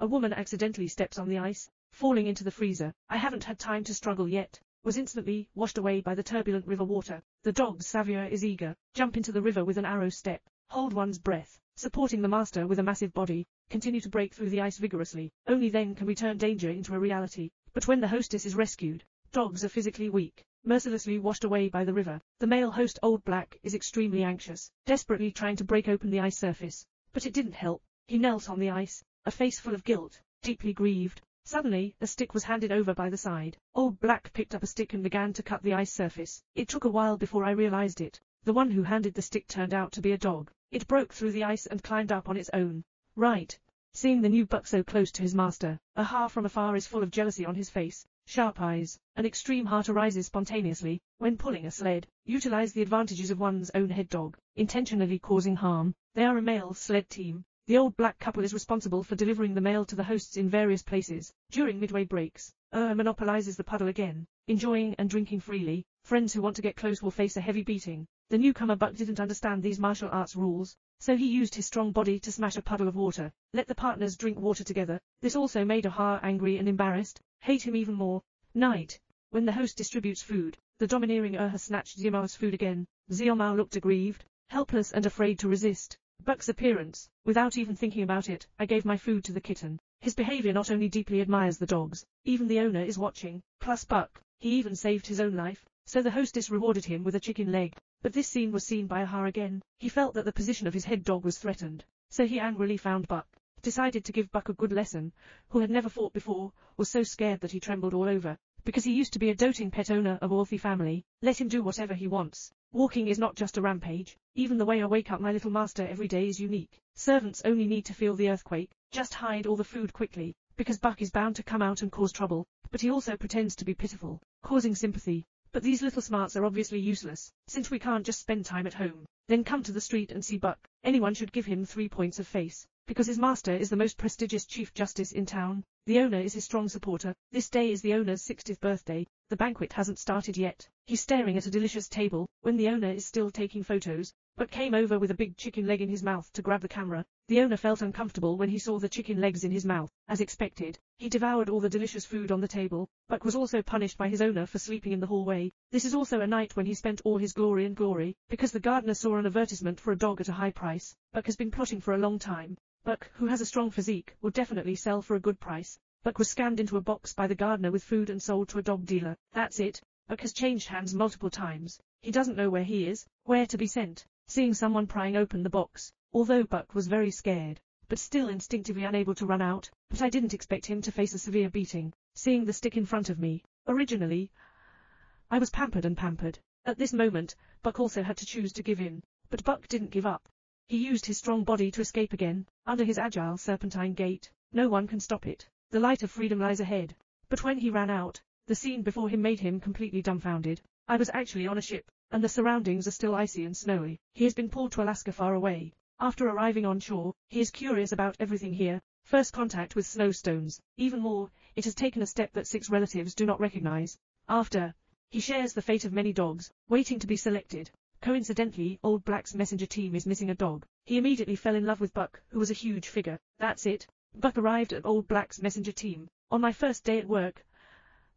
A woman accidentally steps on the ice, falling into the freezer. I haven't had time to struggle yet. Was instantly washed away by the turbulent river water. The dog's savior is eager. Jump into the river with an arrow step. Hold one's breath. Supporting the master with a massive body. Continue to break through the ice vigorously. Only then can we turn danger into a reality. But when the hostess is rescued, dogs are physically weak, mercilessly washed away by the river. The male host, Old Black, is extremely anxious, desperately trying to break open the ice surface. But it didn't help. He knelt on the ice, a face full of guilt, deeply grieved. Suddenly, a stick was handed over by the side. Old Black picked up a stick and began to cut the ice surface. It took a while before I realized it. The one who handed the stick turned out to be a dog. It broke through the ice and climbed up on its own right. Seeing the new buck so close to his master, Aha from afar is full of jealousy on his face, sharp eyes. An extreme heart arises spontaneously. When pulling a sled, utilize the advantages of one's own head dog, intentionally causing harm. They are a male sled team. The Old Black couple is responsible for delivering the mail to the hosts in various places. During midway breaks, monopolizes the puddle again, enjoying and drinking freely. Friends who want to get close will face a heavy beating. The newcomer Buck didn't understand these martial arts rules, so he used his strong body to smash a puddle of water. Let the partners drink water together. This also made Aha angry and embarrassed, hate him even more. Night. When the host distributes food, the domineering Aha snatched Xiaomao's food again. Xiaomao looked aggrieved, helpless and afraid to resist Buck's appearance. Without even thinking about it, I gave my food to the kitten. His behavior not only deeply admires the dogs, even the owner is watching, plus Buck. He even saved his own life, so the hostess rewarded him with a chicken leg. But this scene was seen by Aha again. He felt that the position of his head dog was threatened, so he angrily found Buck. Decided to give Buck a good lesson, who had never fought before, was so scared that he trembled all over. Because he used to be a doting pet owner of a wealthy family, let him do whatever he wants. Walking is not just a rampage. Even the way I wake up my little master every day is unique. Servants only need to feel the earthquake. Just hide all the food quickly, because Buck is bound to come out and cause trouble. But he also pretends to be pitiful, causing sympathy. But these little smarts are obviously useless, since we can't just spend time at home, then come to the street and see Buck. Anyone should give him 3 points of face, because his master is the most prestigious Chief Justice in town. The owner is his strong supporter. This day is the owner's 60th birthday. The banquet hasn't started yet. He's staring at a delicious table, when the owner is still taking photos. Buck came over with a big chicken leg in his mouth to grab the camera. The owner felt uncomfortable when he saw the chicken legs in his mouth. As expected, he devoured all the delicious food on the table. Buck was also punished by his owner for sleeping in the hallway. This is also a night when he spent all his glory, because the gardener saw an advertisement for a dog at a high price. Buck has been plotting for a long time. Buck, who has a strong physique, will definitely sell for a good price. Buck was scanned into a box by the gardener with food and sold to a dog dealer. That's it. Buck has changed hands multiple times. He doesn't know where he is, where to be sent. Seeing someone prying open the box, although Buck was very scared, but still instinctively unable to run out, but I didn't expect him to face a severe beating. Seeing the stick in front of me, originally, I was pampered. At this moment, Buck also had to choose to give in, but Buck didn't give up. He used his strong body to escape again, under his agile serpentine gait. No one can stop it. The light of freedom lies ahead. But when he ran out, the scene before him made him completely dumbfounded. I was actually on a ship, and the surroundings are still icy and snowy. He has been pulled to Alaska far away. After arriving on shore, he is curious about everything here. First contact with snowstones. Even more, it has taken a step that 6 relatives do not recognize. After, he shares the fate of many dogs, waiting to be selected. Coincidentally, Old Black's messenger team is missing a dog. He immediately fell in love with Buck, who was a huge figure. That's it. Buck arrived at Old Black's messenger team. On my first day at work,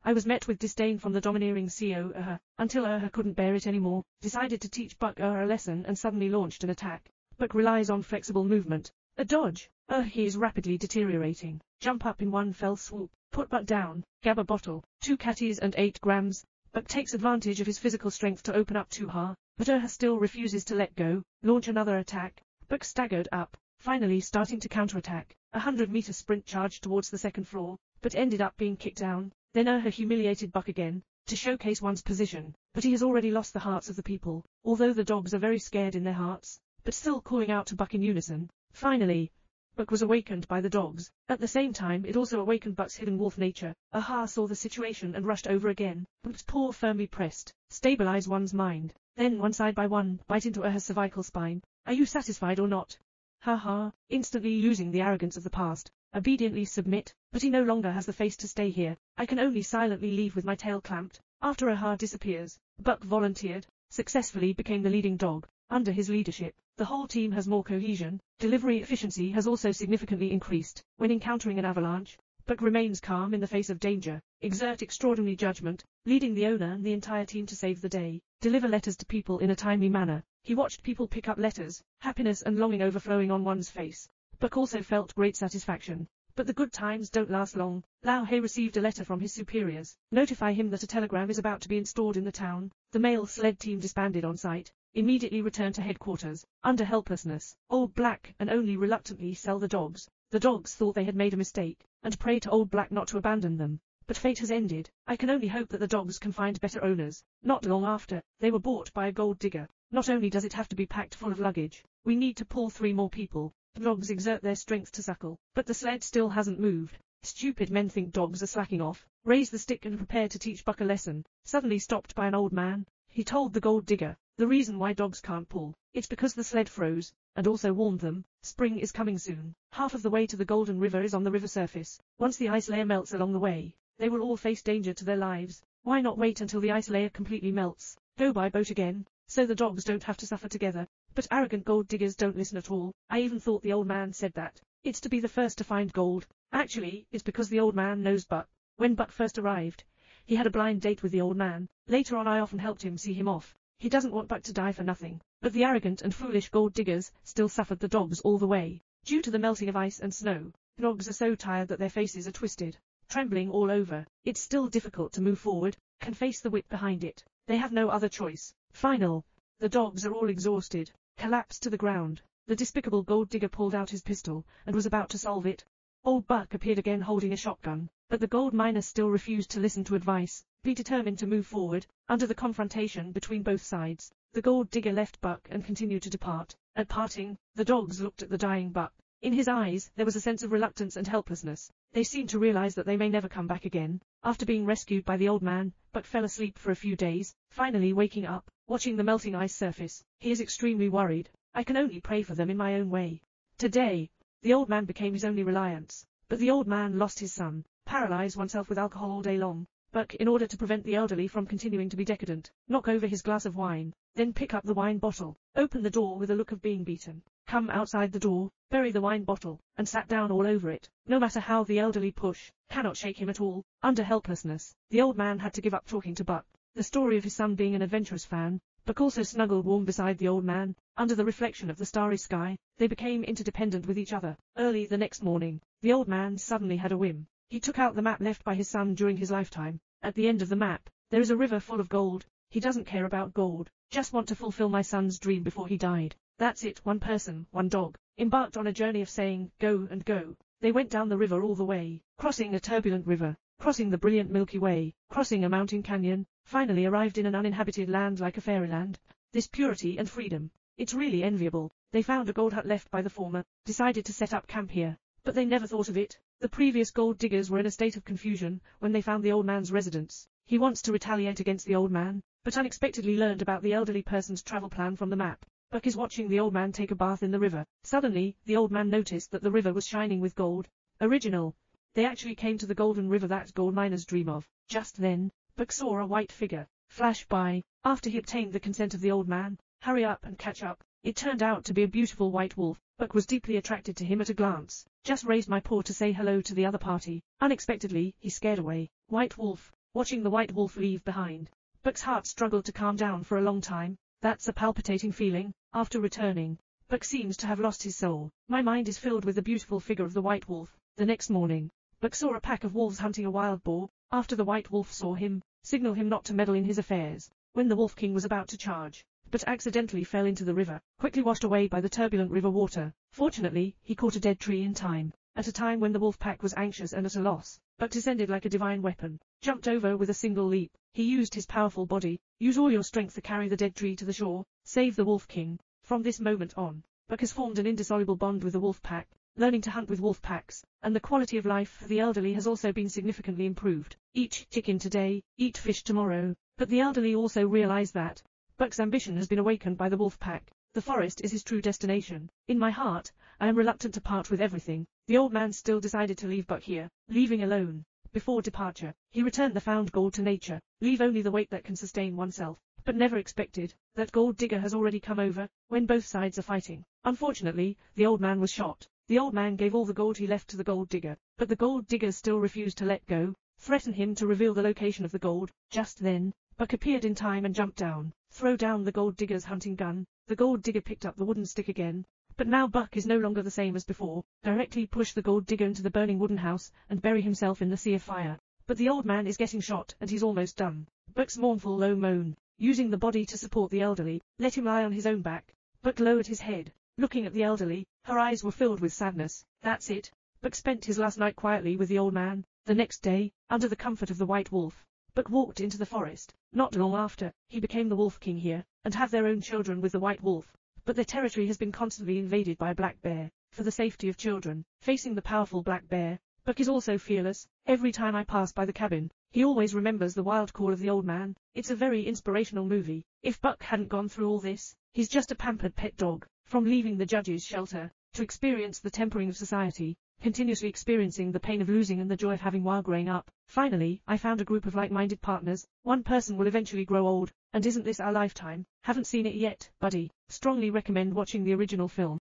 I was met with disdain from the domineering CEO until couldn't bear it anymore, decided to teach Buck a lesson and suddenly launched an attack. Buck relies on flexible movement. A dodge. He is rapidly deteriorating. Jump up in one fell swoop. Put Buck down. Grab a bottle. 2 catties and 8 grams. Buck takes advantage of his physical strength to open up too hard, but still refuses to let go. Launch another attack. Buck staggered up, finally starting to counterattack. 100-meter sprint charged towards the 2nd floor, but ended up being kicked down. Then humiliated Buck again, to showcase one's position, but he has already lost the hearts of the people, although the dogs are very scared in their hearts, but still calling out to Buck in unison. Finally, Buck was awakened by the dogs. At the same time it also awakened Buck's hidden wolf nature. Aha saw the situation and rushed over again. Buck's paw firmly pressed. Stabilize one's mind. Then one side by one, bite into her cervical spine. Are you satisfied or not? Ha, instantly losing the arrogance of the past. Obediently submit, but he no longer has the face to stay here. I can only silently leave with my tail clamped. After Aha disappears, Buck volunteered, successfully became the leading dog. Under his leadership, The whole team has more cohesion. Delivery efficiency has also significantly increased. When encountering an avalanche, Buck remains calm in the face of danger. Exert extraordinary judgment, leading the owner and the entire team to save the day. Deliver letters to people in a timely manner. He watched people pick up letters, happiness and longing overflowing on one's face. Buck also felt great satisfaction. But the good times don't last long. Lao He received a letter from his superiors. Notify him that a telegram is about to be installed in the town. The mail sled team disbanded on site. Immediately returned to headquarters. Under helplessness, Old Black and only reluctantly sell the dogs. The dogs thought they had made a mistake, and pray to Old Black not to abandon them. But fate has ended. I can only hope that the dogs can find better owners. Not long after, they were bought by a gold digger. Not only does it have to be packed full of luggage, we need to pull 3 more people. The dogs exert their strength to suckle, but the sled still hasn't moved. Stupid men think dogs are slacking off. Raise the stick and prepare to teach Buck a lesson. Suddenly stopped by an old man, he told the gold digger, the reason why dogs can't pull, it's because the sled froze, and also warned them, spring is coming soon. Half of the way to the Golden River is on the river surface. Once the ice layer melts along the way, they will all face danger to their lives. Why not wait until the ice layer completely melts? Go by boat again, so the dogs don't have to suffer together. But arrogant gold diggers don't listen at all. I even thought the old man said that. It's to be the first to find gold. Actually, it's because the old man knows Buck. When Buck first arrived, he had a blind date with the old man. Later on I often helped him see him off. He doesn't want Buck to die for nothing. But the arrogant and foolish gold diggers still suffered the dogs all the way. Due to the melting of ice and snow, dogs are so tired that their faces are twisted, trembling all over. It's still difficult to move forward, can face the whip behind it. They have no other choice. Final. The dogs are all exhausted, collapsed to the ground. The despicable gold digger pulled out his pistol, and was about to solve it. Old Buck appeared again holding a shotgun, but the gold miner still refused to listen to advice. Be determined to move forward. Under the confrontation between both sides, the gold digger left Buck and continued to depart. At parting, the dogs looked at the dying Buck. In his eyes there was a sense of reluctance and helplessness. They seemed to realize that they may never come back again. After being rescued by the old man, Buck fell asleep for a few days, finally waking up, watching the melting ice surface. He is extremely worried. I can only pray for them in my own way. Today, the old man became his only reliance. But the old man lost his son. Paralyze oneself with alcohol all day long. Buck, in order to prevent the elderly from continuing to be decadent, knock over his glass of wine, then pick up the wine bottle, open the door with a look of being beaten, come outside the door, bury the wine bottle, and sat down all over it. No matter how the elderly push, cannot shake him at all. Under helplessness, the old man had to give up talking to Buck. The story of his son being an adventurous fan, Buck also snuggled warm beside the old man. Under the reflection of the starry sky, they became interdependent with each other. Early the next morning, the old man suddenly had a whim. He took out the map left by his son during his lifetime. At the end of the map, there is a river full of gold. He doesn't care about gold, just want to fulfill my son's dream before he died. That's it. One person, one dog, embarked on a journey of saying, go and go. They went down the river all the way, crossing a turbulent river, crossing the brilliant Milky Way, crossing a mountain canyon, finally arrived in an uninhabited land like a fairyland. This purity and freedom, it's really enviable. They found a gold hut left by the former, decided to set up camp here. But they never thought of it. The previous gold diggers were in a state of confusion when they found the old man's residence. He wants to retaliate against the old man, but unexpectedly learned about the elderly person's travel plan from the map. Buck is watching the old man take a bath in the river. Suddenly, the old man noticed that the river was shining with gold. Original. They actually came to the golden river that gold miners dream of. Just then, Buck saw a white figure flash by. After he obtained the consent of the old man, hurry up and catch up. It turned out to be a beautiful white wolf. Buck was deeply attracted to him at a glance. Just raised my paw to say hello to the other party. Unexpectedly, he scared away. White wolf. Watching the white wolf leave behind, Buck's heart struggled to calm down for a long time. That's a palpitating feeling. After returning, Buck seems to have lost his soul. My mind is filled with the beautiful figure of the white wolf. The next morning, Buck saw a pack of wolves hunting a wild boar. After the white wolf saw him, signaled him not to meddle in his affairs. When the wolf king was about to charge, but accidentally fell into the river, quickly washed away by the turbulent river water. Fortunately, he caught a dead tree in time. At a time when the wolf pack was anxious and at a loss, Buck descended like a divine weapon, jumped over with a single leap. He used his powerful body. Use all your strength to carry the dead tree to the shore. Save the wolf king. From this moment on, Buck has formed an indissoluble bond with the wolf pack, learning to hunt with wolf packs, and the quality of life for the elderly has also been significantly improved. Eat chicken today, eat fish tomorrow. But the elderly also realize that Buck's ambition has been awakened by the wolf pack. The forest is his true destination. In my heart, I am reluctant to part with everything. The old man still decided to leave Buck here, leaving alone. Before departure, he returned the found gold to nature. Leave only the weight that can sustain oneself. but never expected that Gold Digger has already come over when both sides are fighting. Unfortunately, the old man was shot. The old man gave all the gold he left to the Gold Digger, but the Gold Digger still refused to let go, threatened him to reveal the location of the gold. Just then, Buck appeared in time and jumped down, threw down the Gold Digger's hunting gun. The Gold Digger picked up the wooden stick again, but now Buck is no longer the same as before. Directly push the Gold Digger into the burning wooden house and bury himself in the sea of fire. But the old man is getting shot and he's almost done. Buck's mournful low moan, using the body to support the elderly, let him lie on his own back. Buck lowered his head, looking at the elderly. Her eyes were filled with sadness. That's it. Buck spent his last night quietly with the old man. The next day, under the comfort of the White Wolf, Buck walked into the forest. Not long after, he became the Wolf King here, and have their own children with the White Wolf. But their territory has been constantly invaded by a black bear. For the safety of children, facing the powerful black bear, Buck is also fearless. Every time I pass by the cabin, he always remembers the wild call of the old man. It's a very inspirational movie. If Buck hadn't gone through all this, he's just a pampered pet dog. From leaving the judge's shelter, to experience the tempering of society, continuously experiencing the pain of losing and the joy of having while growing up. Finally, I found a group of like-minded partners. One person will eventually grow old, and isn't this our lifetime? Haven't seen it yet, buddy? Strongly recommend watching the original film.